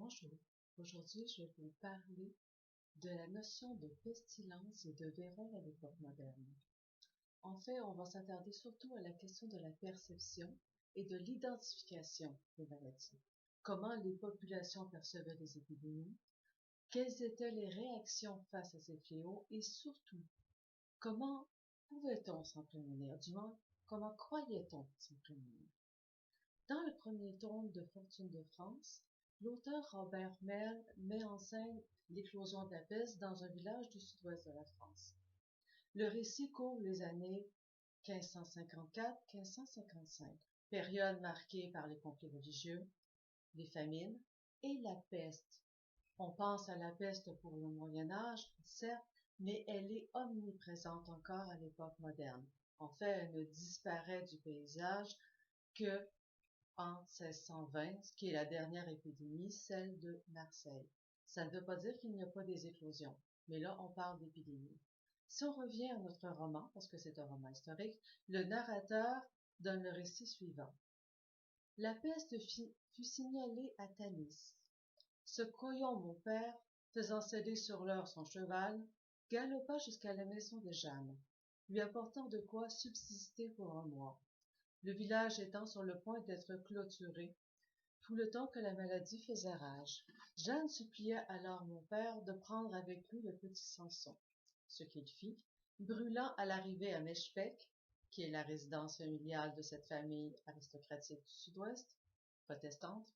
Bonjour, aujourd'hui je vais vous parler de la notion de pestilence et de vérole à l'époque moderne. En fait, on va s'attarder surtout à la question de la perception et de l'identification des maladies. Comment les populations percevaient les épidémies, quelles étaient les réactions face à ces fléaux et surtout, comment pouvait-on s'en prémunir, du moins, comment croyait-on s'en prémunir. Dans le premier tome de Fortune de France, l'auteur Robert Merle met en scène l'éclosion de la peste dans un village du sud-ouest de la France. Le récit couvre les années 1554-1555, période marquée par les conflits religieux, les famines et la peste. On pense à la peste pour le Moyen Âge, certes, mais elle est omniprésente encore à l'époque moderne. En fait, elle ne disparaît du paysage que en 1620, ce qui est la dernière épidémie, celle de Marseille. Ça ne veut pas dire qu'il n'y a pas des éclosions, mais là, on parle d'épidémie. Si on revient à notre roman, parce que c'est un roman historique, le narrateur donne le récit suivant. La peste fut signalée à Tanis. Ce couillon, mon père, faisant céder sur l'heure son cheval, galopa jusqu'à la maison de Jeanne, lui apportant de quoi subsister pour un mois. Le village étant sur le point d'être clôturé, tout le temps que la maladie faisait rage. Jeanne supplia alors mon père de prendre avec lui le petit Samson, ce qu'il fit, brûlant à l'arrivée à Mechpec, qui est la résidence familiale de cette famille aristocratique du sud-ouest, protestante,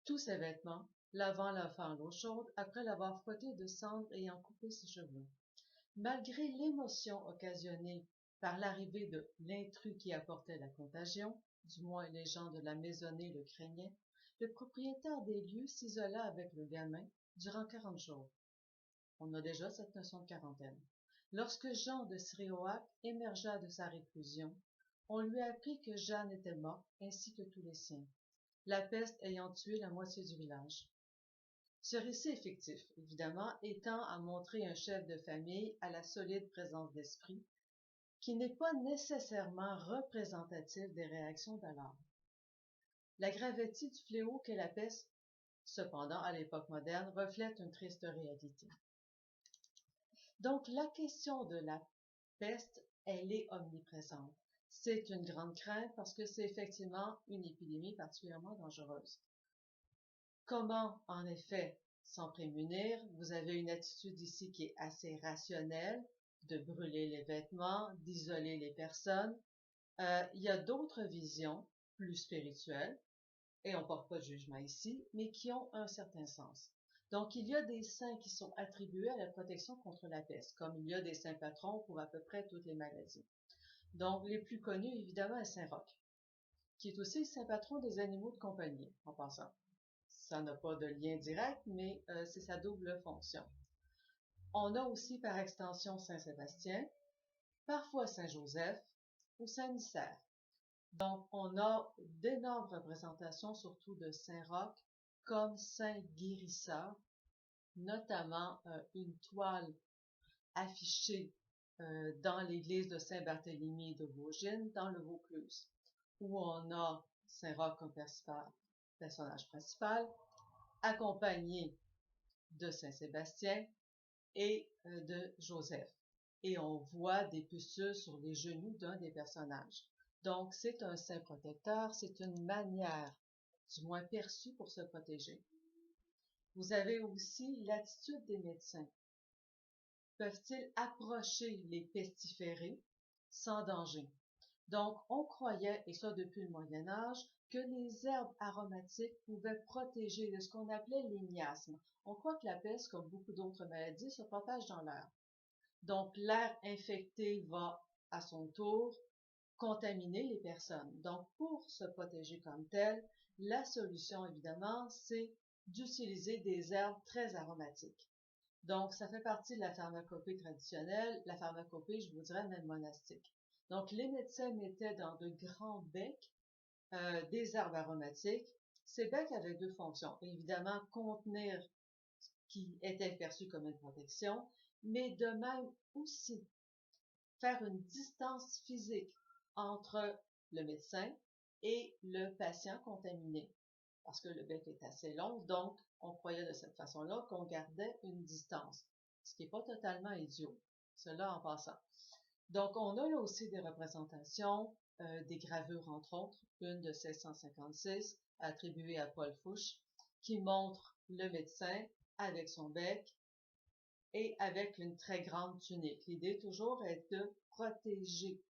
tous ses vêtements, lavant l'enfant à l'eau chaude après l'avoir frotté de cendre et en coupé ses cheveux. Malgré l'émotion occasionnée par l'arrivée de l'intrus qui apportait la contagion, du moins les gens de la maisonnée le craignaient, le propriétaire des lieux s'isola avec le gamin durant 40 jours. On a déjà cette notion de quarantaine. Lorsque Jean de Sréoac émergea de sa réclusion, on lui apprit que Jeanne était morte ainsi que tous les siens, la peste ayant tué la moitié du village. Ce récit est fictif, évidemment, étant à montrer un chef de famille à la solide présence d'esprit, qui n'est pas nécessairement représentatif des réactions d'alors. La gravité du fléau qu'est la peste, cependant, à l'époque moderne, reflète une triste réalité. Donc, la question de la peste, elle est omniprésente. C'est une grande crainte parce que c'est effectivement une épidémie particulièrement dangereuse. Comment, en effet, s'en prémunir? Vous avez une attitude ici qui est assez rationnelle, de brûler les vêtements, d'isoler les personnes. Il y a d'autres visions, plus spirituelles, et on ne porte pas de jugement ici, mais qui ont un certain sens. Donc, il y a des saints qui sont attribués à la protection contre la peste, comme il y a des saints patrons pour à peu près toutes les maladies. Donc, les plus connus, évidemment, est Saint Roch, qui est aussi le saint patron des animaux de compagnie, en passant. Ça n'a pas de lien direct, mais c'est sa double fonction. On a aussi par extension Saint Sébastien, parfois Saint Joseph ou Saint Nicère. Donc, on a d'énormes représentations, surtout de Saint Roch, comme Saint guérisseur, notamment une toile affichée dans l'église de Saint-Barthélemy de Vaugine, dans le Vaucluse, où on a Saint Roch comme personnage principal, accompagné de Saint-Sébastien et de Joseph. Et on voit des pustules sur les genoux d'un des personnages. Donc, c'est un saint protecteur, c'est une manière, du moins perçue, pour se protéger. Vous avez aussi l'attitude des médecins. Peuvent-ils approcher les pestiférés sans danger? Donc, on croyait, et ça depuis le Moyen Âge, que les herbes aromatiques pouvaient protéger de ce qu'on appelait les miasmes. On croit que la peste, comme beaucoup d'autres maladies, se propage dans l'air. Donc, l'air infecté va, à son tour, contaminer les personnes. Donc, pour se protéger comme tel, la solution, évidemment, c'est d'utiliser des herbes très aromatiques. Donc, ça fait partie de la pharmacopée traditionnelle, la pharmacopée, je vous dirais, même monastique. Donc, les médecins mettaient dans de grands becs des herbes aromatiques. Ces becs avaient deux fonctions. Évidemment, contenir ce qui était perçu comme une protection, mais de même aussi faire une distance physique entre le médecin et le patient contaminé. parce que le bec est assez long, donc on croyait de cette façon-là qu'on gardait une distance, ce qui n'est pas totalement idiot, cela en passant. Donc on a là aussi des représentations, des gravures entre autres, une de 1656 attribuée à Paul Fouche, qui montre le médecin avec son bec et avec une très grande tunique. L'idée toujours est de protéger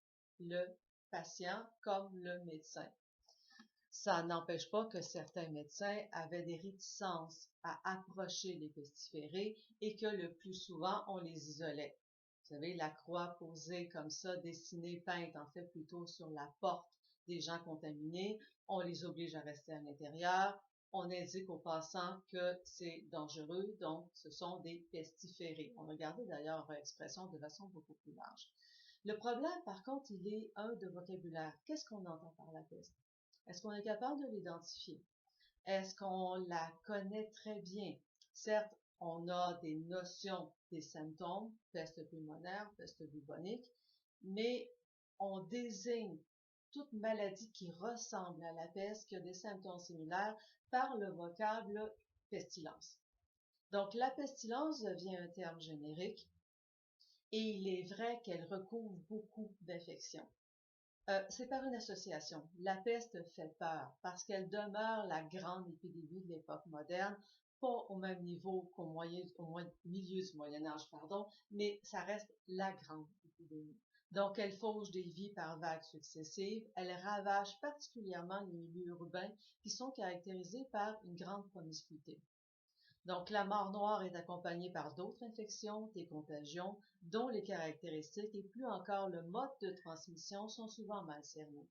le patient comme le médecin. Ça n'empêche pas que certains médecins avaient des réticences à approcher les pestiférés et que le plus souvent, on les isolait. Vous savez, la croix posée comme ça, dessinée, peinte en fait plutôt sur la porte des gens contaminés, on les oblige à rester à l'intérieur. On indique aux passants que c'est dangereux, donc ce sont des pestiférés. On a gardé d'ailleurs l'expression de façon beaucoup plus large. Le problème, par contre, il est un de vocabulaire. Qu'est-ce qu'on entend par la peste? Est-ce qu'on est capable de l'identifier? Est-ce qu'on la connaît très bien? Certes, on a des notions, des symptômes, peste pulmonaire, peste bubonique, mais on désigne toute maladie qui ressemble à la peste, qui a des symptômes similaires, par le vocable pestilence. Donc, la pestilence devient un terme générique et il est vrai qu'elle recouvre beaucoup d'infections. C'est par une association. La peste fait peur parce qu'elle demeure la grande épidémie de l'époque moderne, pas au même niveau qu'au milieu du Moyen Âge, pardon, mais ça reste la grande épidémie. Donc, elle fauche des vies par vagues successives. Elle ravage particulièrement les milieux urbains qui sont caractérisés par une grande promiscuité. Donc, la mort noire est accompagnée par d'autres infections, des contagions, dont les caractéristiques et plus encore le mode de transmission sont souvent mal cernés.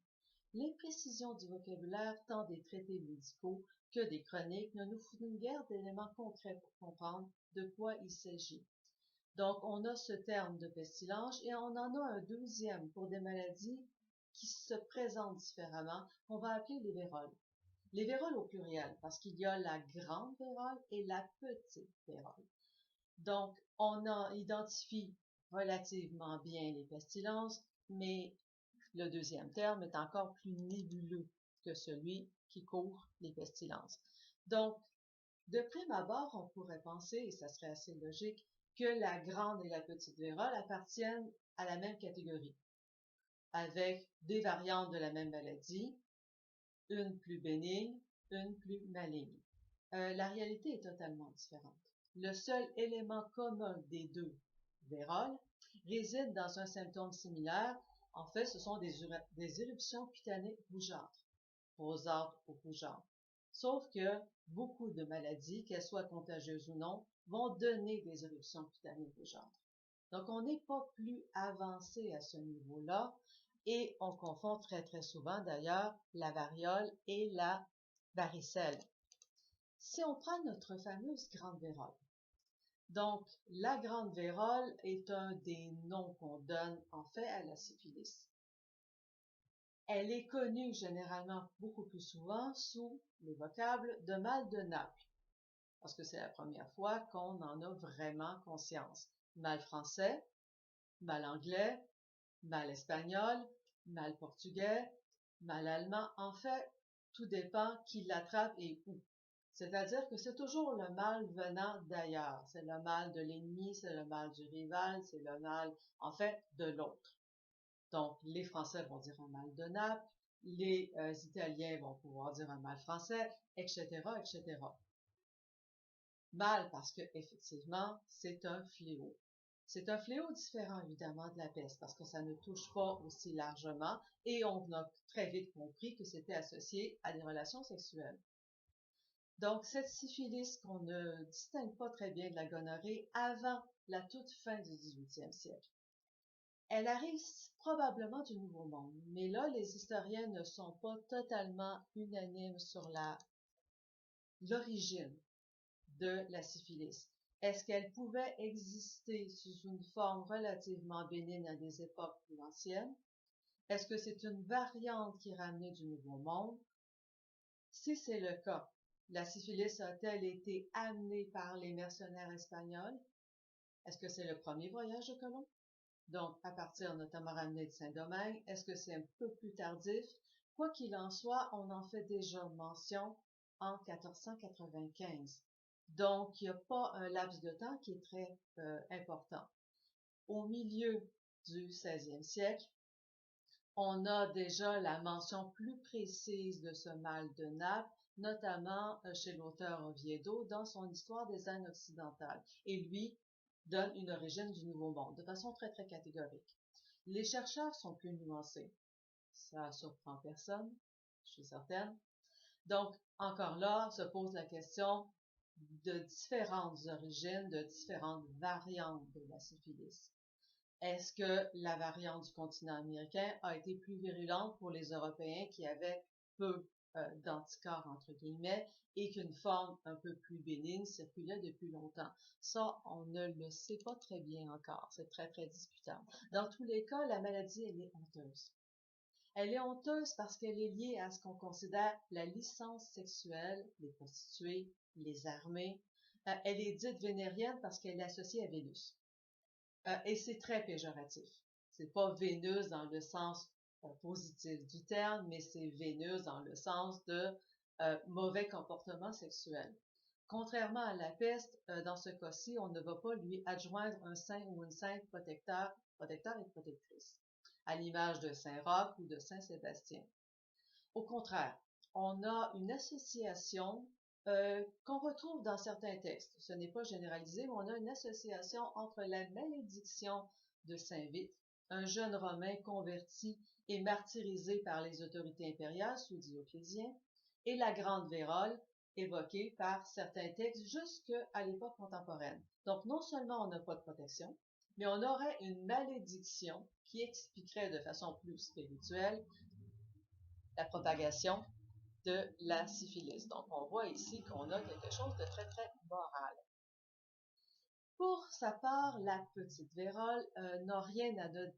Les précisions du vocabulaire, tant des traités médicaux que des chroniques, ne nous fournissent guère d'éléments concrets pour comprendre de quoi il s'agit. Donc, on a ce terme de pestilence et on en a un deuxième pour des maladies qui se présentent différemment, qu'on va appeler les véroles. Les véroles au pluriel, parce qu'il y a la grande vérole et la petite vérole. Donc, on en identifie relativement bien les pestilences, mais le deuxième terme est encore plus nébuleux que celui qui couvre les pestilences. Donc, de prime abord, on pourrait penser, et ça serait assez logique, que la grande et la petite vérole appartiennent à la même catégorie, avec des variantes de la même maladie, une plus bénigne, une plus maligne. La réalité est totalement différente. Le seul élément commun des deux véroles réside dans un symptôme similaire. En fait, ce sont des éruptions cutanées rougeâtres, rosâtres ou rougeâtres. Sauf que beaucoup de maladies, qu'elles soient contagieuses ou non, vont donner des éruptions cutanées rougeâtres. Donc, on n'est pas plus avancé à ce niveau-là et on confond très très souvent d'ailleurs la variole et la varicelle. Si on prend notre fameuse grande vérole, donc la grande vérole est un des noms qu'on donne en fait à la syphilis. Elle est connue généralement beaucoup plus souvent sous le vocable de mal de Naples, parce que c'est la première fois qu'on en a vraiment conscience. Mal français, mal anglais, mal espagnol, mal portugais, mal allemand. En fait, tout dépend qui l'attrape et où. C'est-à-dire que c'est toujours le mal venant d'ailleurs. C'est le mal de l'ennemi, c'est le mal du rival, c'est le mal, en fait, de l'autre. Donc, les Français vont dire un mal de Naples, les Italiens vont pouvoir dire un mal français, etc., etc. Mal parce que, effectivement, c'est un fléau. C'est un fléau différent, évidemment, de la peste, parce que ça ne touche pas aussi largement, et on a très vite compris que c'était associé à des relations sexuelles. Donc, cette syphilis qu'on ne distingue pas très bien de la gonorrhée avant la toute fin du 18e siècle. Elle arrive probablement du Nouveau Monde, mais là, les historiens ne sont pas totalement unanimes sur l'origine de la syphilis. Est-ce qu'elle pouvait exister sous une forme relativement bénigne à des époques plus anciennes? Est-ce que c'est une variante qui est ramenée du Nouveau Monde? Si c'est le cas, la syphilis a-t-elle été amenée par les mercenaires espagnols? Est-ce que c'est le premier voyage de Colomb? Donc, à partir notamment ramené de Saint-Domingue, est-ce que c'est un peu plus tardif? Quoi qu'il en soit, on en fait déjà mention en 1495. Donc, il n'y a pas un laps de temps qui est très important. Au milieu du 16e siècle, on a déjà la mention plus précise de ce mal de Naples, notamment chez l'auteur Oviedo dans son Histoire des Indes occidentales. Et lui donne une origine du Nouveau Monde de façon très très catégorique. Les chercheurs sont plus nuancés. Ça surprend personne, je suis certaine. Donc, encore là, se pose la question de différentes origines, de différentes variantes de la syphilis. Est-ce que la variante du continent américain a été plus virulente pour les Européens qui avaient peu d'anticorps, entre guillemets, et qu'une forme un peu plus bénigne circulait depuis longtemps? Ça, on ne le sait pas très bien encore. C'est très, très discutable. Dans tous les cas, la maladie, elle est honteuse. Elle est honteuse parce qu'elle est liée à ce qu'on considère la licence sexuelle, les prostituées, les armées. Elle est dite vénérienne parce qu'elle est associée à Vénus. Et c'est très péjoratif. C'est pas Vénus dans le sens positif du terme, mais c'est Vénus dans le sens de mauvais comportement sexuel. Contrairement à la peste, dans ce cas-ci, on ne va pas lui adjoindre un saint ou une sainte protecteur et protectrice, à l'image de Saint Roch ou de Saint Sébastien. Au contraire, on a une association qu'on retrouve dans certains textes. Ce n'est pas généralisé, mais on a une association entre la malédiction de Saint Vite, un jeune Romain converti et martyrisé par les autorités impériales sous Dioclétien, et la grande vérole évoquée par certains textes jusqu'à l'époque contemporaine. Donc non seulement on n'a pas de protection, mais on aurait une malédiction qui expliquerait de façon plus spirituelle la propagation de la syphilis. Donc, on voit ici qu'on a quelque chose de très, très moral. Pour sa part, la petite vérole n'a rien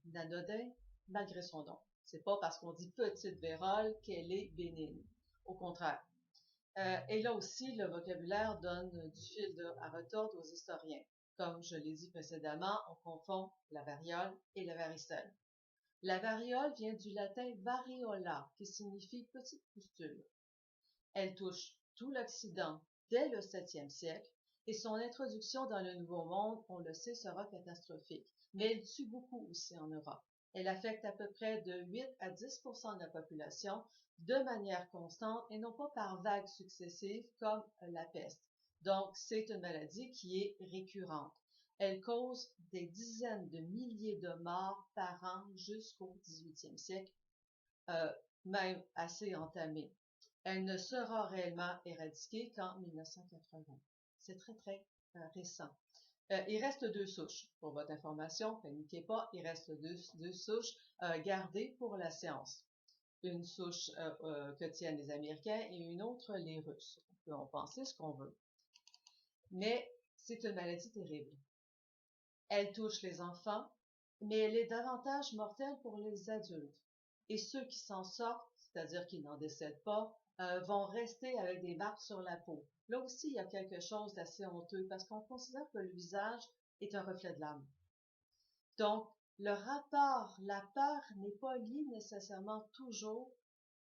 d'anodin malgré son nom. C'est pas parce qu'on dit petite vérole qu'elle est bénigne. Au contraire. Et là aussi, le vocabulaire donne du fil à retordre aux historiens. Comme je l'ai dit précédemment, on confond la variole et la varicelle. La variole vient du latin variola, qui signifie petite pustule. Elle touche tout l'Occident dès le 7e siècle et son introduction dans le Nouveau Monde, on le sait, sera catastrophique. Mais elle tue beaucoup aussi en Europe. Elle affecte à peu près de 8 à 10% de la population de manière constante et non pas par vagues successives comme la peste. Donc, c'est une maladie qui est récurrente. Elle cause des dizaines de milliers de morts par an jusqu'au 18e siècle, même assez entamé. Elle ne sera réellement éradiquée qu'en 1980. C'est très, très récent. Il reste 2 souches. Pour votre information, paniquez pas, il reste deux souches gardées pour la science. Une souche que tiennent les Américains et une autre les Russes. On peut en penser ce qu'on veut. Mais c'est une maladie terrible. Elle touche les enfants, mais elle est davantage mortelle pour les adultes. Et ceux qui s'en sortent, c'est-à-dire qui n'en décèdent pas, vont rester avec des marques sur la peau. Là aussi, il y a quelque chose d'assez honteux parce qu'on considère que le visage est un reflet de l'âme. Donc, le rapport, la peur n'est pas liée nécessairement toujours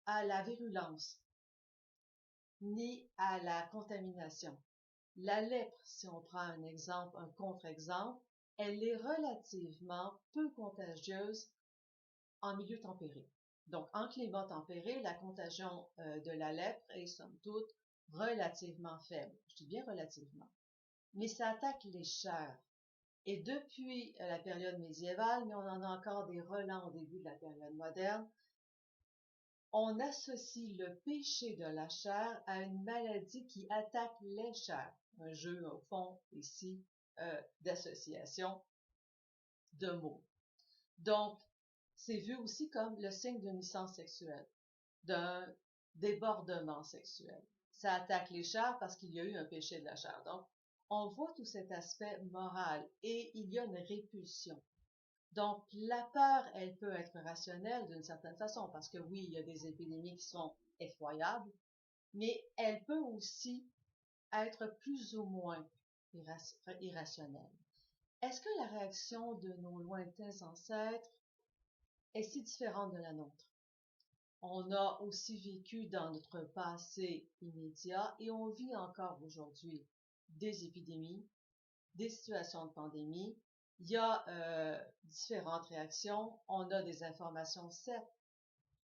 à la virulence, ni à la contamination. La lèpre, si on prend un exemple, un contre-exemple, elle est relativement peu contagieuse en milieu tempéré. Donc, en climat tempéré, la contagion de la lèpre est, somme toute, relativement faible. Je dis bien relativement. Mais ça attaque les chairs. Et depuis la période médiévale, mais on en a encore des relents au début de la période moderne, on associe le péché de la chair à une maladie qui attaque les chairs. Un jeu, au fond, ici, d'association de mots. Donc, c'est vu aussi comme le signe d'une licence sexuelle, d'un débordement sexuel. Ça attaque les chairs parce qu'il y a eu un péché de la chair. Donc, on voit tout cet aspect moral et il y a une répulsion. Donc, la peur, elle peut être rationnelle d'une certaine façon parce que oui, il y a des épidémies qui sont effroyables, mais elle peut aussi être plus ou moins irrationnelle. Est-ce que la réaction de nos lointains ancêtres est si différente de la nôtre? On a aussi vécu dans notre passé immédiat et on vit encore aujourd'hui des épidémies, des situations de pandémie. Il y a différentes réactions. On a des informations, certes,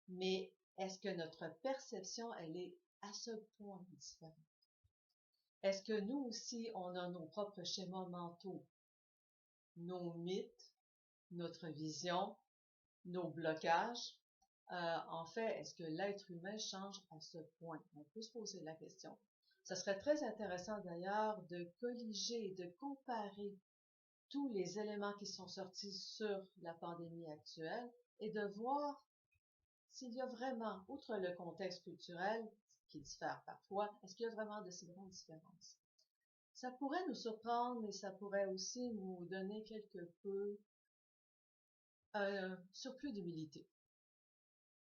mais est-ce que notre perception, elle est à ce point différente? Est-ce que nous aussi, on a nos propres schémas mentaux, nos mythes, notre vision, nos blocages? En fait, est-ce que l'être humain change à ce point? On peut se poser la question. Ça serait très intéressant d'ailleurs de colliger, de comparer tous les éléments qui sont sortis sur la pandémie actuelle et de voir s'il y a vraiment, outre le contexte culturel qui diffère parfois, est-ce qu'il y a vraiment de si grandes différences? Ça pourrait nous surprendre, mais ça pourrait aussi nous donner quelque peu un surplus d'humilité.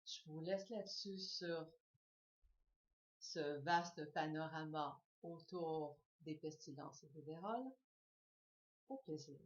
Je vous laisse là-dessus sur ce vaste panorama autour des pestilences et des vérolles. Au plaisir.